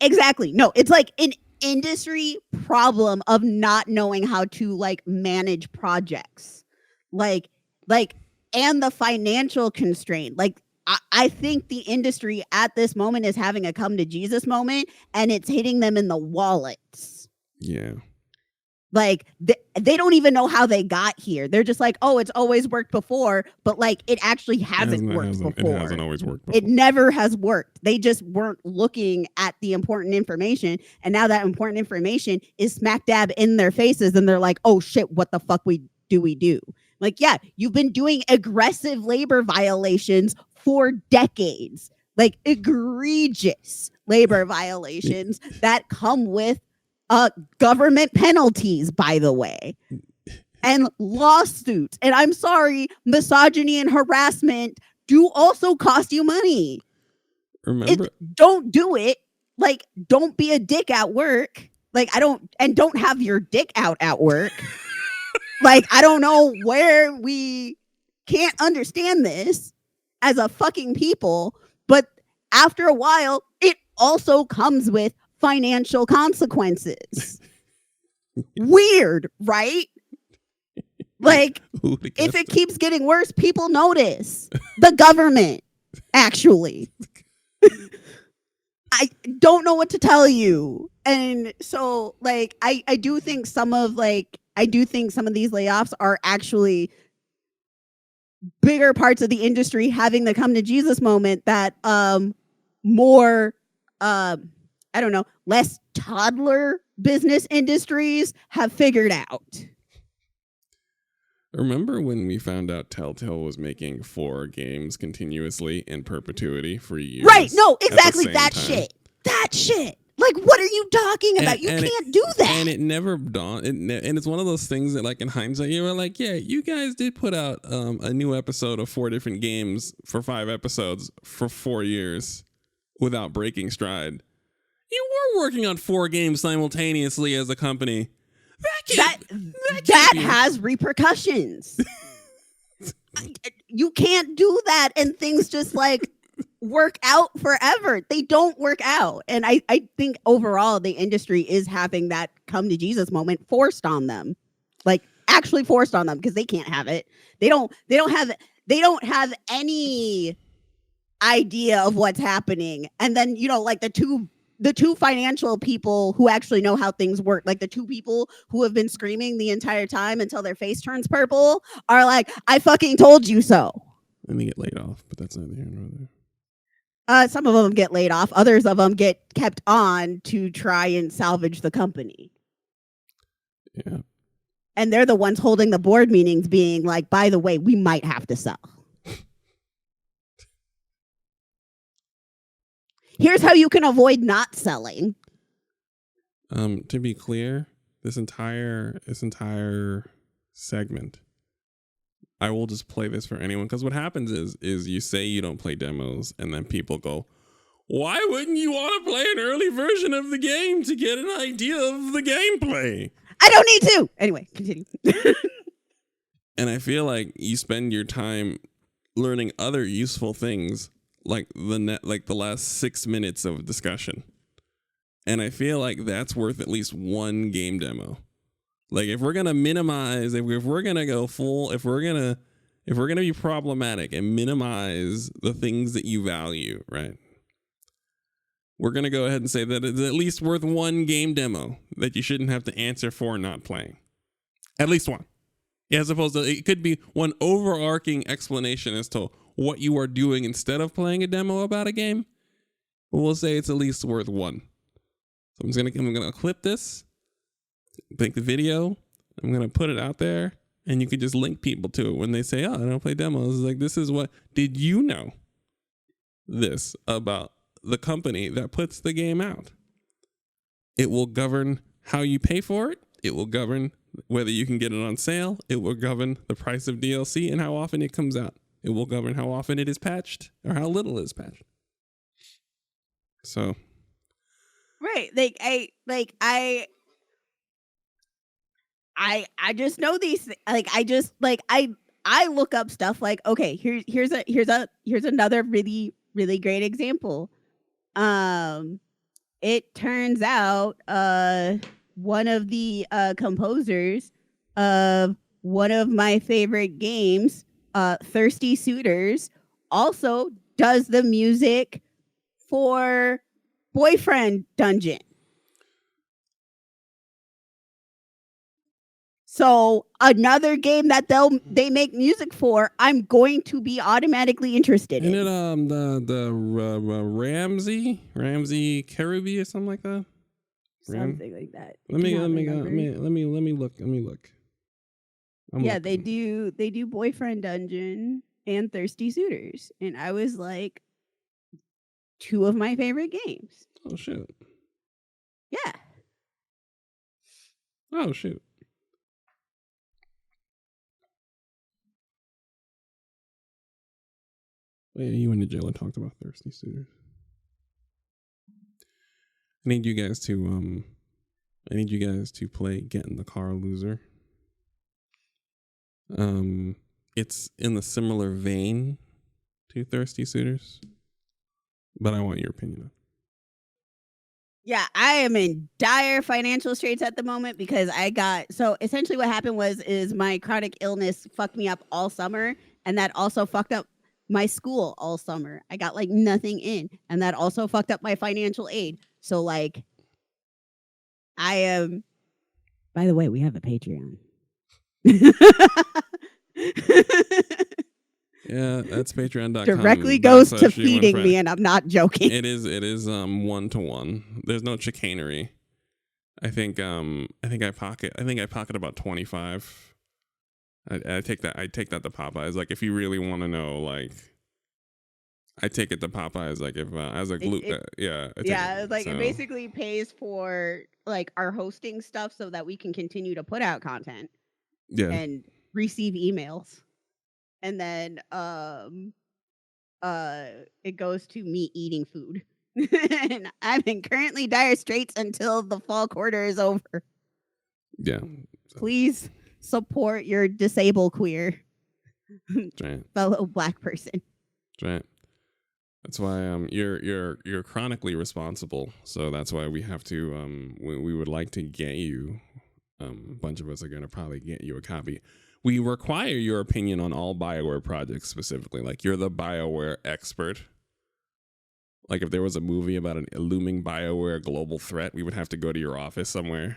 Exactly. No, it's like industry problem of not knowing how to like manage projects, like and the financial constraint. Like I think the industry at this moment is having a come to Jesus moment, and it's hitting them in the wallets. Yeah. Like they don't even know how they got here. They're just like, oh, it's always worked before, but like it actually hasn't worked before. It hasn't always worked before. It never has worked. They just weren't looking at the important information, and now that important information is smack dab in their faces, and they're like, oh shit, what the fuck we do? Like, yeah, you've been doing aggressive labor violations for decades, like egregious labor violations that come with government penalties, by the way, and lawsuits. And I'm sorry, misogyny and harassment do also cost you money. Remember, don't do it. Like, don't be a dick at work. Like, don't have your dick out at work. Like, I don't know where we can't understand this as a fucking people, but after a while, it also comes with financial consequences. Weird, right? Like, if it keeps getting worse, people notice. The government, actually. I don't know what to tell you. And so, like, I do think some of these layoffs are actually bigger parts of the industry having the come to Jesus moment that more I don't know, less toddler business industries have figured out. Remember when we found out Telltale was making 4 games continuously in perpetuity for years? Right. No, exactly. That shit. Like, what are you talking about? You can't do that. And it never dawned. And it's one of those things that, like, in hindsight, you were like, yeah, you guys did put out a new episode of 4 different games for 5 episodes for 4 years without breaking stride. You were working on 4 games simultaneously as a company. That has repercussions. You can't do that, and things just like work out forever. They don't work out. And I think overall the industry is having that come to Jesus moment forced on them. Like, actually forced on them, because they can't have it. They don't have any idea of what's happening. And then, you know, like the two financial people who actually know how things work, like the 2 people who have been screaming the entire time until their face turns purple, are like, I fucking told you so. And they get laid off, but that's neither here nor there. Some of them get laid off. Others of them get kept on to try and salvage the company. Yeah. And they're the ones holding the board meetings being like, by the way, we might have to sell. Here's how you can avoid not selling. To be clear, this entire segment, I will just play this for anyone, because what happens is you say you don't play demos, and then people go, why wouldn't you want to play an early version of the game to get an idea of the gameplay? I don't need to. Anyway, continue. And I feel like you spend your time learning other useful things, like the last 6 minutes of discussion. And I feel like that's worth at least 1 game demo. Like, if we're going to minimize, if we're going to go full, if we're going to be problematic and minimize the things that you value, right? We're going to go ahead and say that it's at least worth 1 game demo that you shouldn't have to answer for not playing. At least 1. As opposed to, it could be one overarching explanation as to what you are doing instead of playing a demo about a game. But we'll say it's at least worth 1. So I'm gonna clip this, make the video, I'm gonna put it out there, and you can just link people to it when they say, oh, I don't play demos. It's like, this is what, did you know this about the company that puts the game out? It will govern how you pay for it. It will govern whether you can get it on sale. It will govern the price of DLC and how often it comes out. It will govern how often it is patched or how little is patched. So, right, I just know these. I look up stuff like, okay, here's another really, really great example. it turns out one of the composers of one of my favorite games, Thirsty Suitors, also does the music for Boyfriend Dungeon. So another game that they make music for, I'm going to be automatically interested Isn't in. it the Ramsey Kerubi or something like that? Something like that. Let me look. Yeah, they do Boyfriend Dungeon and Thirsty Suitors, and I was like, two of my favorite games. Oh shit. Yeah. Oh shoot. Wait, you and the jailer talked about Thirsty Suitors. I need you guys to play Get in the Car Loser. It's in the similar vein to Thirsty Suitors, but I want your opinion. Yeah, I am in dire financial straits at the moment because so essentially what happened is my chronic illness fucked me up all summer, and that also fucked up my school all summer. I got like nothing in, and that also fucked up my financial aid. So like I am, by the way, we have a Patreon. Yeah, that's patreon.com. Directly goes to feeding me, and I'm not joking. It is 1-to-1. There's no chicanery. I think I pocket about 25. I take that to Popeyes. Like if you really want to know, like I take it to Popeyes. Like if as a gluten, it basically pays for like our hosting stuff so that we can continue to put out content. Yeah, and receive emails. And then it goes to me eating food. And I'm in currently dire straits until the fall quarter is over. Yeah. So. Please support your disabled queer fellow Black person. Right. That's why you're chronically responsible. So that's why we have to we would like to get you. A bunch of us are gonna probably get you a copy. We require your opinion on all BioWare projects specifically. Like you're the BioWare expert. Like if there was a movie about a looming BioWare global threat, we would have to go to your office somewhere.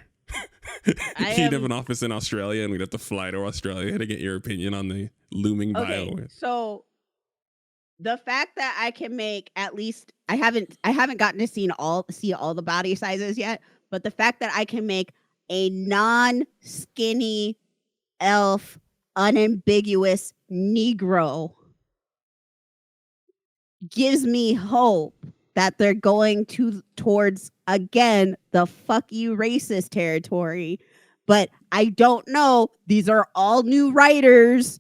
You'd have an office in Australia, and we'd have to fly to Australia to get your opinion on the looming BioWare. So the fact that I can make at least I haven't gotten to see all the body sizes yet, but the fact that I can make a non-skinny elf unambiguous Negro gives me hope that they're going towards again the fuck you racist territory. But I don't know. These are all new writers.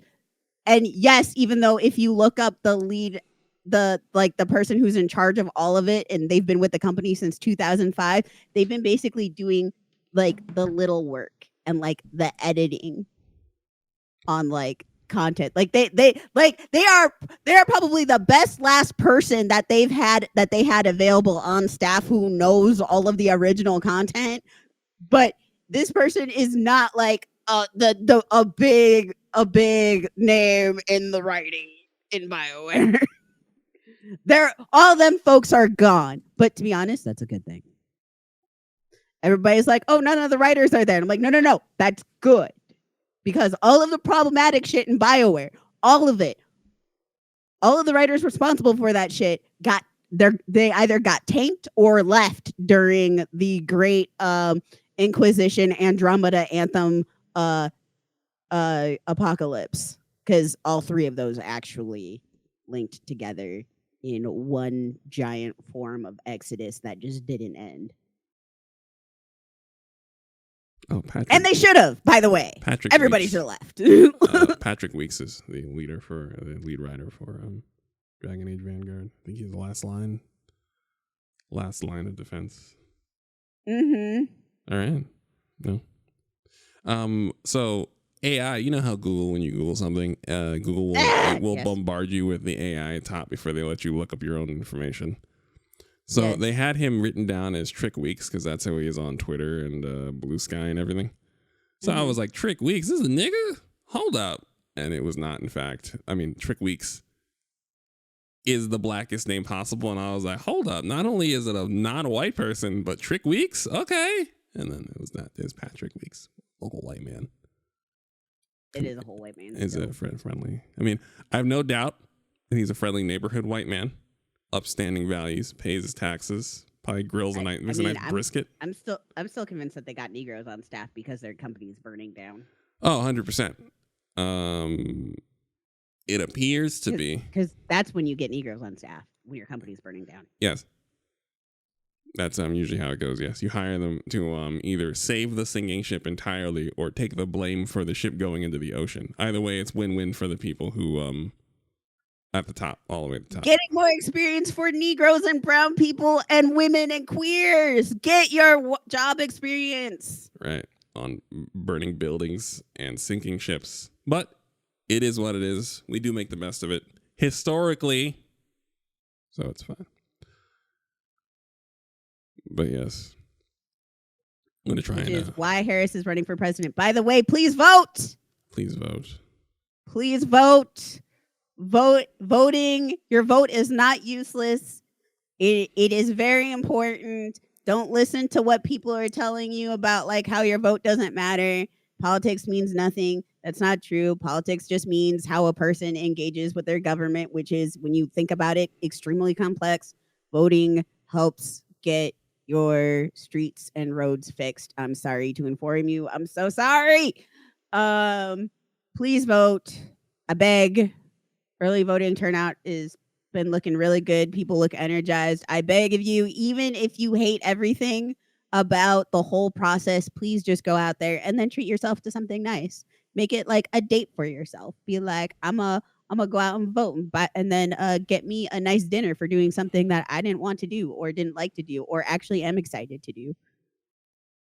And yes, even though if you look up the lead, the person who's in charge of all of it, and they've been with the company since 2005, they've been basically doing like the little work and like the editing on like content. Like they are probably the best last person that they had available on staff who knows all of the original content. But this person is not like a big name in the writing in BioWare. All them folks are gone. But to be honest, that's a good thing. Everybody's like, oh, none of the writers are there. And I'm like, no, that's good. Because all of the problematic shit in BioWare, all of it, all of the writers responsible for that shit they either got tanked or left during the Great Inquisition Andromeda Anthem apocalypse. Because all three of those actually linked together in one giant form of exodus that just didn't end. Oh, Patrick. And they should have, by the way. Everybody should have left. Patrick Weeks is the lead writer for Dragon Age Vanguard. I think he's the last line of defense. Mm-hmm. All right. No. So AI, you know how Google, when you Google something, Google will bombard you with the AI top before they let you look up your own information. So Yes. they had him written down as Trick Weeks because that's how he is on Twitter and Blue Sky and everything. So I was like, Trick Weeks, this is a nigga? Hold up. And it was not, in fact. I mean, Trick Weeks is the blackest name possible. And I was like, hold up. Not only is it a non-white person, but Trick Weeks? Okay. And then it was not. It was Patrick Weeks, local white man. It is a whole white man. Is still. a friendly. I mean, I have no doubt that he's a friendly neighborhood white man. Upstanding values, pays his taxes, probably grills a nice brisket. I'm still convinced that they got Negroes on staff because their company is burning down. Oh, 100%. It appears to be. Because that's when you get Negroes on staff, when your company's burning down. Yes. That's usually how it goes. Yes, you hire them to either save the sinking ship entirely or take the blame for the ship going into the ocean. Either way, it's win-win for the people who at the top, all the way at the top. Getting more experience for Negroes and brown people and women and queers. Get your job experience. Right. On burning buildings and sinking ships. But it is what it is. We do make the best of it historically. So it's fine. But yes. I'm going to try Which and... is why Harris is running for president. By the way, please vote. Please vote. Please vote. Voting. Your vote is not useless. It is very important. Don't listen to what people are telling you about like how your vote doesn't matter. Politics means nothing. That's not true. Politics just means how a person engages with their government, which is, when you think about it, extremely complex. Voting helps get your streets and roads fixed. I'm sorry to inform you. I'm so sorry. Please vote. I beg. Early voting turnout is been looking really good. People look energized. I beg of you, even if you hate everything about the whole process, please just go out there and then treat yourself to something nice. Make it like a date for yourself. Be like, I'm gonna go out and vote, and then get me a nice dinner for doing something that I didn't want to do or didn't like to do or actually am excited to do.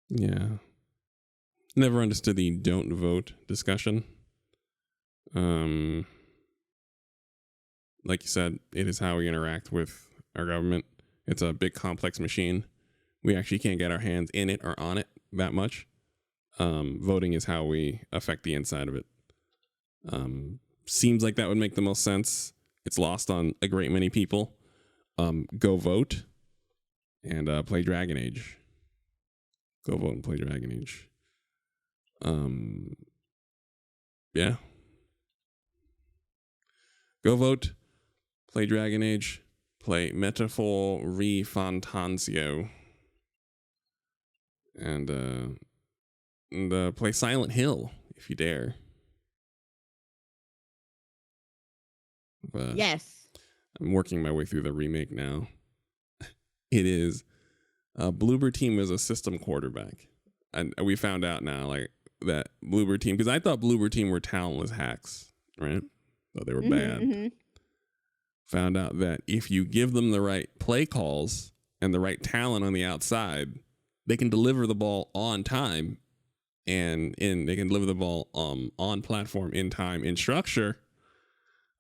Yeah. Never understood the don't vote discussion. Like you said, it is how we interact with our government. It's a big, complex machine. We actually can't get our hands in it or on it that much. Voting is how we affect the inside of it. Seems like that would make the most sense. It's lost on a great many people. Go vote and play Dragon Age. Go vote and play Dragon Age. Yeah. Go vote. Play Dragon Age. Play Metaphor Refantasio. And play Silent Hill if you dare. Yes. I'm working my way through the remake now. It is Bloober Team is a system quarterback, and we found out now like that Bloober Team, because I thought Bloober Team were talentless hacks, right? Thought they were bad. Mm-hmm. Found out that if you give them the right play calls and the right talent on the outside, they can deliver the ball on time, and they can deliver the ball on platform, in time, in structure,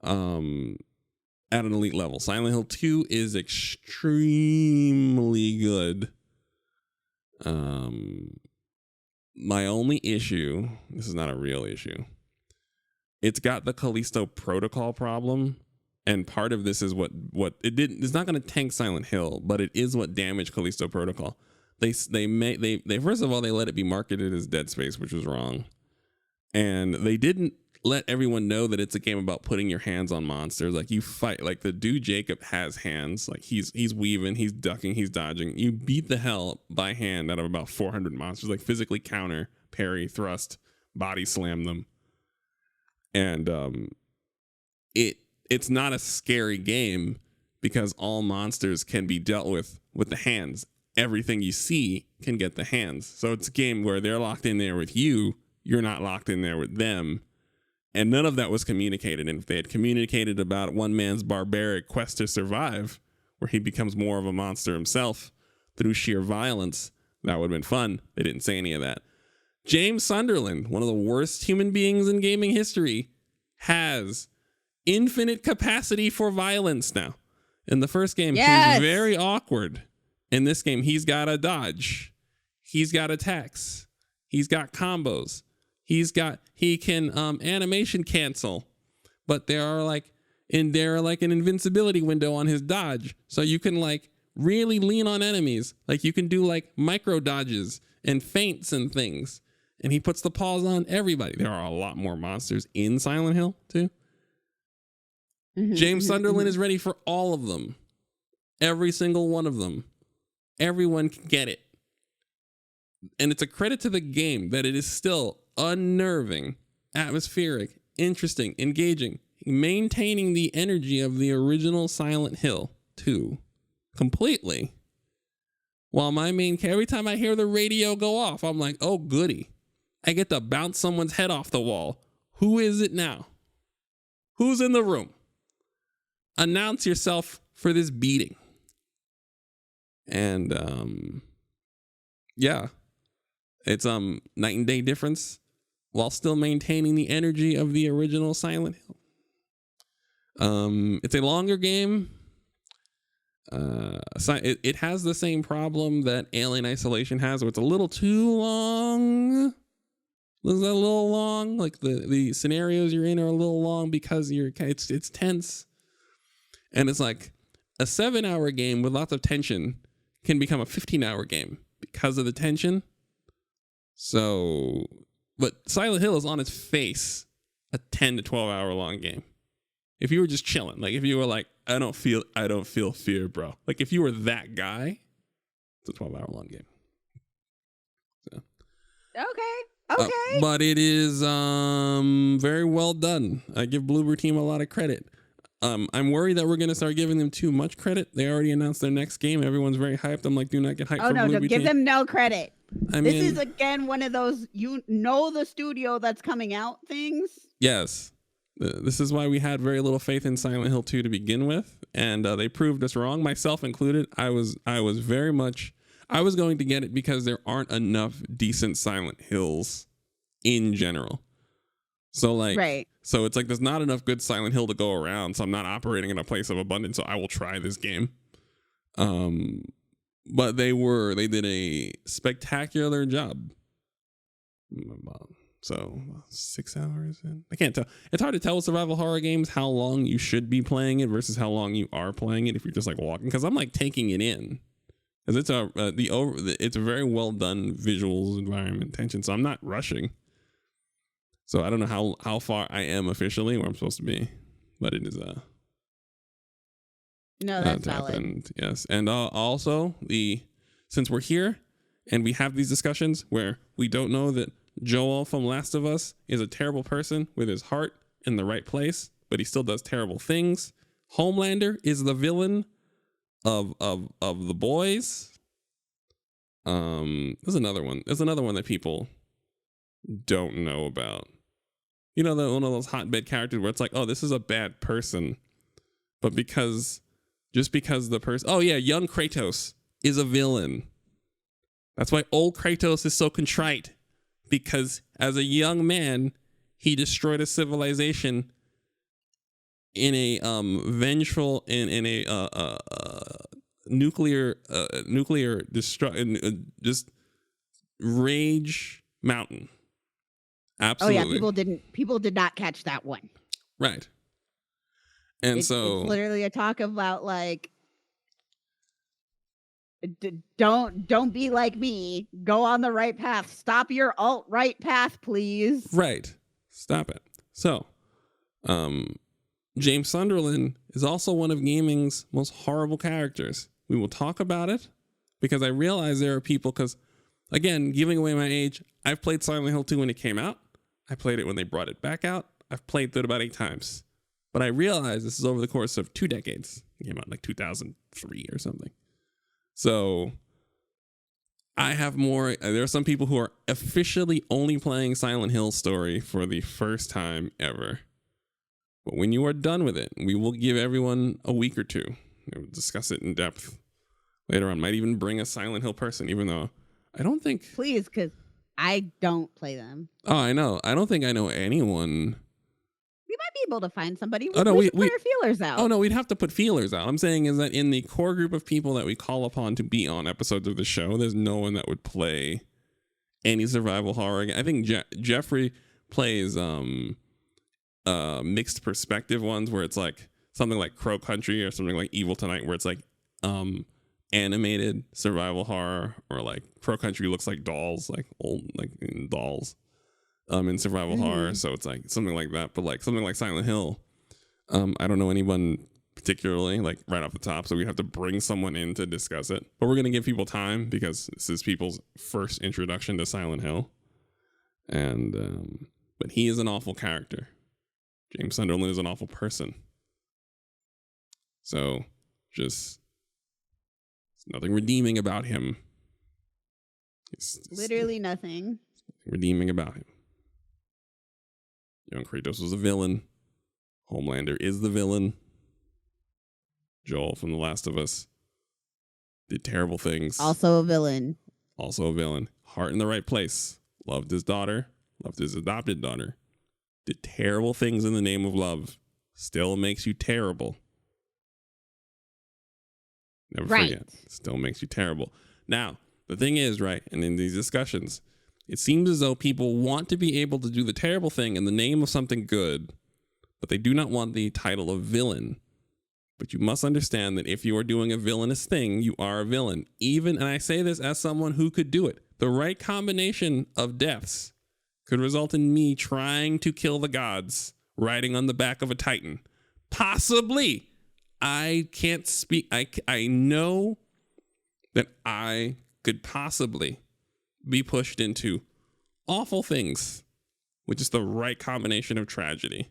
at an elite level. Silent Hill 2 is extremely good. My only issue, this is not a real issue, it's got the Callisto Protocol problem. And part of this is what it didn't. It's not going to tank Silent Hill, but it is what damaged Callisto Protocol. They first of all, they let it be marketed as Dead Space, which was wrong, and they didn't let everyone know that it's a game about putting your hands on monsters. Like, you fight, like the dude Jacob has hands, like he's weaving, he's ducking, he's dodging. You beat the hell by hand out of about 400 monsters, like physically counter, parry, thrust, body slam them, and it's not a scary game because all monsters can be dealt with the hands. Everything you see can get the hands. So it's a game where they're locked in there with you. You're not locked in there with them. And none of that was communicated. And if they had communicated about one man's barbaric quest to survive, where he becomes more of a monster himself through sheer violence, that would have been fun. They didn't say any of that. James Sunderland, one of the worst human beings in gaming history, has infinite capacity for violence now. In the first game, Yes. he's very awkward. In this game, he's got a dodge. He's got attacks. He's got combos. He can animation cancel. But there are like an invincibility window on his dodge. So you can like really lean on enemies. Like you can do like micro dodges and feints and things. And he puts the paws on everybody. There are a lot more monsters in Silent Hill too. James Sunderland is ready for all of them. Every single one of them. Everyone can get it. And it's a credit to the game that it is still unnerving, atmospheric, interesting, engaging, maintaining the energy of the original Silent Hill 2 completely. While every time I hear the radio go off, I'm like, oh goody. I get to bounce someone's head off the wall. Who is it now? Who's in the room? Announce yourself for this beating. And yeah, it's night and day difference while still maintaining the energy of the original Silent Hill. It's a longer game. It has the same problem that Alien Isolation has, where it's a little too long. It's a little long. Like the scenarios you're in are a little long because it's tense. And it's like a 7-hour game with lots of tension can become a 15-hour game because of the tension. So, but Silent Hill is on its face a 10 to 12 hour long game. If you were just chilling, like if you were like, I don't feel fear, bro. Like if you were that guy, it's a 12-hour long game. So. Okay. But it is very well done. I give Bloober Team a lot of credit. I'm worried that we're going to start giving them too much credit. They already announced their next game. Everyone's very hyped. I'm like, do not get hyped for Bloober Team. Give them no credit. This is again one of those the studio that's coming out things. Yes. This is why we had very little faith in Silent Hill 2 to begin with, and they proved us wrong, myself included. I was going to get it because there aren't enough decent Silent Hills in general. So like, right. So it's like there's not enough good Silent Hill to go around. So I'm not operating in a place of abundance. So I will try this game. But they did a spectacular job. So 6 hours in. I can't tell. It's hard to tell with survival horror games how long you should be playing it versus how long you are playing it if you're just like walking. Because I'm like taking it in. Because it's a very well done visuals, environment, tension. So I'm not rushing. So I don't know how far I am officially where I'm supposed to be, but it is no, that's valid. Happened. Yes, and also since we're here and we have these discussions where we don't know that Joel from Last of Us is a terrible person with his heart in the right place, but he still does terrible things. Homelander is the villain of the boys. There's another one. There's another one that people don't know about. You know, one of those hotbed characters where it's like, oh, this is a bad person, but just because the person, oh yeah, young Kratos is a villain. That's why old Kratos is so contrite, because as a young man, he destroyed a civilization in a vengeful in a nuclear just rage mountain. Absolutely. Oh yeah, people did not catch that one. Right. And it's literally a talk about like, don't be like me. Go on the right path. Stop your alt-right path, please. Right. Stop it. So, James Sunderland is also one of gaming's most horrible characters. We will talk about it because I realize there are people, because again, giving away my age, I've played Silent Hill 2 when it came out. I played it when they brought it back out. I've played through it about 8 times. But I realize this is over the course of 2 decades. It came out in like 2003 or something. So I have more. There are some people who are officially only playing Silent Hill story for the first time ever. But when you are done with it, we will give everyone a week or two. We'll discuss it in depth later on. Might even bring a Silent Hill person, even though I don't think. Please, because I don't play them. Oh, I know. I don't think I know anyone. We might be able to find somebody. Oh, no, we should put our feelers out. Oh no, we'd have to put feelers out. I'm saying is that in the core group of people that we call upon to be on episodes of the show, there's no one that would play any survival horror. I think Jeffrey plays mixed perspective ones where it's like something like Crow Country or something like Evil Tonight, where it's like animated survival horror, or like Crow Country looks like dolls, like old like in dolls in survival horror. So it's like something like that. But like something like Silent Hill, I don't know anyone particularly like right off the top, so we have to bring someone in to discuss it. But we're gonna give people time because this is people's first introduction to Silent Hill, and but he is an awful character. James Sunderland is an awful person. So just nothing redeeming about him. It's Literally nothing redeeming about him. Young Kratos was a villain. Homelander is the villain. Joel from The Last of Us did terrible things. Also a villain. Also a villain. Heart in the right place. Loved his daughter. Loved his adopted daughter. Did terrible things in the name of love. Still makes you terrible. Never forget. Still makes you terrible. Now, the thing is, right, and in these discussions, it seems as though people want to be able to do the terrible thing in the name of something good, but they do not want the title of villain. But you must understand that if you are doing a villainous thing, you are a villain. Even, and I say this as someone who could do it, the right combination of deaths could result in me trying to kill the gods riding on the back of a Titan. Possibly. I can't speak. I know that I could possibly be pushed into awful things with just the right combination of tragedy.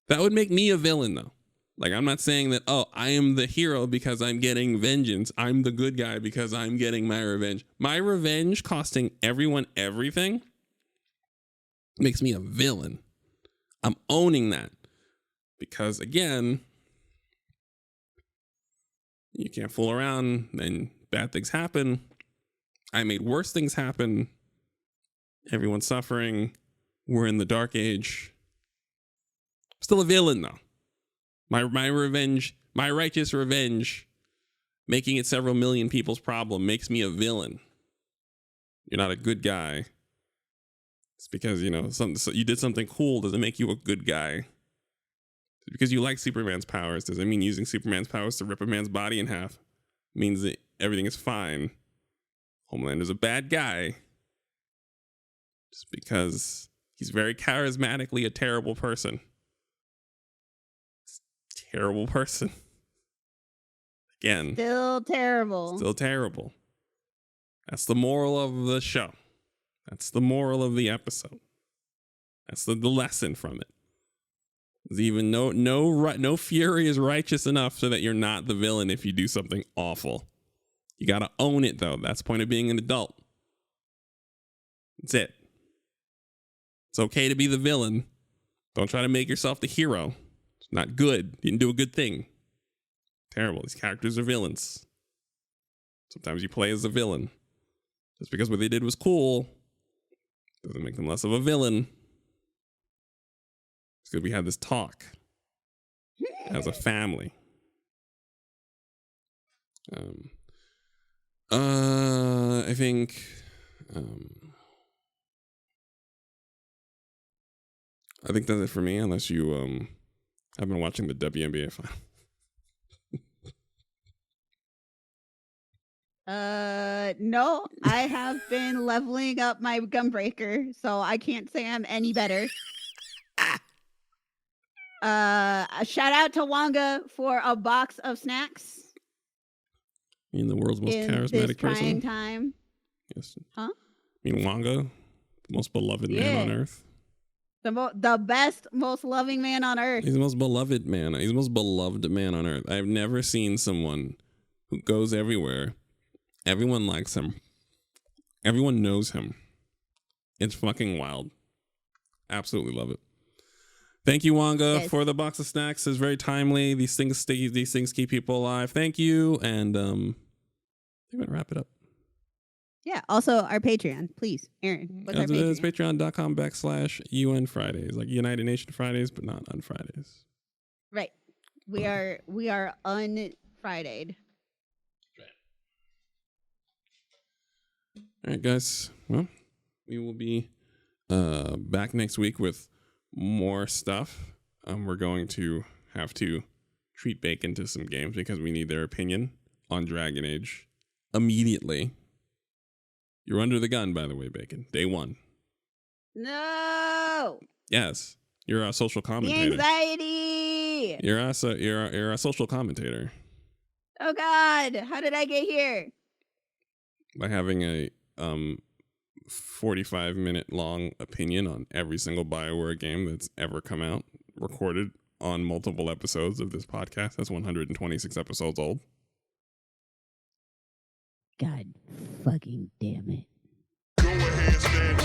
That would make me a villain, though. Like, I'm not saying that, oh, I am the hero because I'm getting vengeance. I'm the good guy because I'm getting my revenge. My revenge costing everyone everything makes me a villain. I'm owning that. Because, again, you can't fool around, then bad things happen. I made worse things happen. Everyone's suffering. We're in the dark age. Still a villain, though. My revenge, my righteous revenge, making it several million people's problem makes me a villain. You're not a good guy. It's because, you know, you did something cool doesn't make you a good guy. Because you like Superman's powers doesn't mean using Superman's powers to rip a man's body in half means that everything is fine. Homelander's a bad guy just because he's very charismatically a terrible person. Terrible person. Again. Still terrible. Still terrible. That's the moral of the show. That's the moral of the episode. That's the lesson from it. There's even no fury is righteous enough so that you're not the villain if you do something awful. You gotta own it, though. That's the point of being an adult. That's it. It's okay to be the villain. Don't try to make yourself the hero. It's not good. You didn't do a good thing. Terrible. These characters are villains. Sometimes you play as a villain. Just because what they did was cool doesn't make them less of a villain. It's because we had this talk as a family. I think that's it for me, unless you have been watching the WNBA final. No, I have been leveling up my gunbreaker, so I can't say I'm any better. A shout out to Wanga for a box of snacks. You mean the world's most in charismatic this trying person? time. Yes. Huh? You mean Wanga, the most beloved man on earth? The best, most loving man on earth. He's the most beloved man. He's the most beloved man on earth. I've never seen someone who goes everywhere. Everyone likes him. Everyone knows him. It's fucking wild. Absolutely love it. Thank you, Wanga, for the box of snacks. It's very timely. These things keep people alive. Thank you. And I'm going to wrap it up. Yeah. Also, our Patreon, please, Aaron. What's our It's Patreon? patreon.com/UN Fridays, like United Nation Fridays, but not on Fridays. Right. We are un-Fridayed. All right, guys. Well, we will be back next week with more stuff. We're going to have to treat Bacon to some games because we need their opinion on Dragon Age immediately. You're under the gun, by the way, Bacon. Day 1. No. Yes, you're a social The commentator. anxiety. You're a social commentator Oh God. How did I get here? by having a 45-minute long opinion on every single BioWare game that's ever come out, recorded on multiple episodes of this podcast. That's 126 episodes old. God fucking damn it. Go ahead, stand